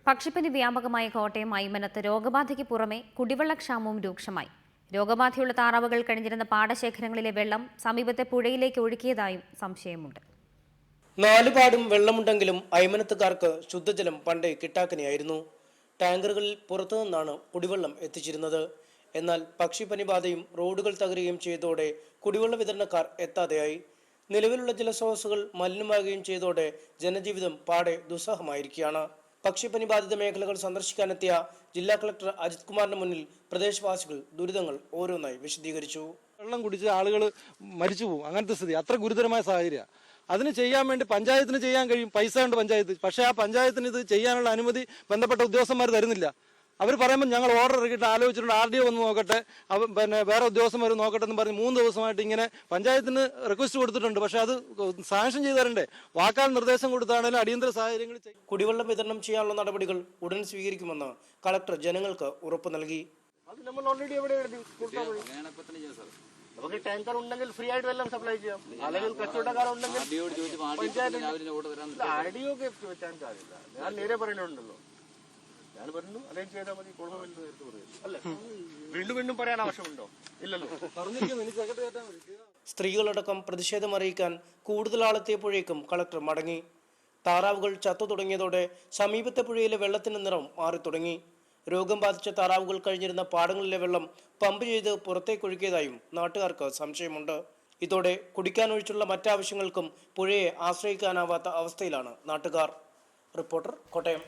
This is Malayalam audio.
പക്ഷിപ്പനി വ്യാപകമായ കോട്ടയം ഐമനത്ത് രോഗബാധയ്ക്ക് പുറമെ കുടിവെള്ളക്ഷാമവും രൂക്ഷമായി. രോഗബാധയുള്ള താറാവുകൾ കഴിഞ്ഞിരുന്ന പാടശേഖരങ്ങളിലെ വെള്ളം സമീപത്തെ പുഴയിലേക്ക് ഒഴുക്കിയതായും സംശയമുണ്ട്. നാലുപാടും വെള്ളമുണ്ടെങ്കിലും ഐമനത്തുകാർക്ക് ശുദ്ധജലം പണ്ടേ കിട്ടാക്കനിയായിരുന്നു. ടാങ്കറുകളിൽ പുറത്തുനിന്നാണ് കുടിവെള്ളം എത്തിച്ചിരുന്നത്. എന്നാൽ പക്ഷിപ്പനി ബാധയും റോഡുകൾ തകരുകയും ചെയ്തതോടെ കുടിവെള്ള വിതരണക്കാർ എത്താതെയായി. നിലവിലുള്ള ജലസ്രോതസ്സുകൾ മലിനമാകുകയും ചെയ്തതോടെ ജനജീവിതം പാടെ ദുസ്സഹമായിരിക്കുകയാണ്. പക്ഷിപ്പനി ബാധിത മേഖലകൾ സന്ദർശിക്കാനെത്തിയ ജില്ലാ കളക്ടർ അജിത് കുമാറിന് മുന്നിൽ പ്രദേശവാസികൾ ദുരിതങ്ങൾ ഓരോന്നായി വിശദീകരിച്ചു. വെള്ളം കുടിച്ച് ആളുകൾ മരിച്ചു പോകും, അങ്ങനത്തെ സ്ഥിതി, അത്ര ഗുരുതരമായ സാഹചര്യം. അതിന് ചെയ്യാൻ വേണ്ടി പഞ്ചായത്തിന് ചെയ്യാൻ കഴിയും, പൈസ ഉണ്ട് പഞ്ചായത്ത്. പക്ഷേ ആ പഞ്ചായത്തിന് ഇത് ചെയ്യാനുള്ള അനുമതി ബന്ധപ്പെട്ട ഉദ്യോഗസ്ഥന്മാർ തരുന്നില്ല. അവർ പറയുമ്പോൾ ഞങ്ങൾ ഓർഡർ ഇറക്കിയിട്ട് ആലോചിച്ചിട്ടുണ്ട്, RDO വന്ന് നോക്കട്ടെ, വേറെ ഉദ്യോഗസ്ഥന്മാർ നോക്കട്ടെ എന്ന് പറഞ്ഞ് 3 ദിവസമായിട്ട് ഇങ്ങനെ പഞ്ചായത്തിന് റിക്വസ്റ്റ് കൊടുത്തിട്ടുണ്ട്. പക്ഷെ അത് സാങ്ഷൻ ചെയ്ത് തരണ്ടേ? വാക്കാൽ നിർദ്ദേശം കൊടുത്താണെങ്കിലും അടിയന്തര സാഹചര്യങ്ങൾ കുടിവെള്ളം വിതരണം ചെയ്യാനുള്ള നടപടികൾ ഉടൻ സ്വീകരിക്കുമെന്ന് കളക്ടർ ജനങ്ങൾക്ക് ഉറപ്പ് നൽകി. അത് നമ്മൾ ഓൾറെഡി എവിടെ നമുക്ക് ടാങ്കർ ഉണ്ടെങ്കിൽ ഫ്രീ ആയിട്ട് വെള്ളം സപ്ലൈ ചെയ്യാം. അല്ലെങ്കിൽ കച്ചവടക്കാരുണ്ടെങ്കിൽ RDOക്ക് വെച്ചാൽ കാര്യമില്ല. ഞാൻ നേരെ പറയുന്നുണ്ടല്ലോ, ഞാൻ പറഞ്ഞു അറേഞ്ച് ചെയ്താൽ മതി. അല്ല, വീണ്ടും പറയാൻ ആവശ്യമുണ്ടോ? ഇല്ലല്ലോ. സ്ത്രീകളടക്കം പ്രതിഷേധം അറിയിക്കാൻ കൂടുതൽ ആളെത്തിയപ്പോഴേക്കും കളക്ടർ മടങ്ങി. താറാവുകൾ ചത്തു തുടങ്ങിയതോടെ സമീപത്തെ പുഴയിലെ വെള്ളത്തിന്റെ നിറം മാറി തുടങ്ങി. രോഗം ബാധിച്ച താറാവുകൾ കഴിഞ്ഞിരുന്ന പാടങ്ങളിലെ വെള്ളം പമ്പ് ചെയ്ത് പുറത്തേക്കൊഴുകിയതായും നാട്ടുകാർക്ക് സംശയമുണ്ട്. ഇതോടെ കുടിക്കാനൊഴിച്ചുള്ള മറ്റാവശ്യങ്ങൾക്കും പുഴയെ ആശ്രയിക്കാനാവാത്ത അവസ്ഥയിലാണ് നാട്ടുകാർ. റിപ്പോർട്ടർ, കോട്ടയം.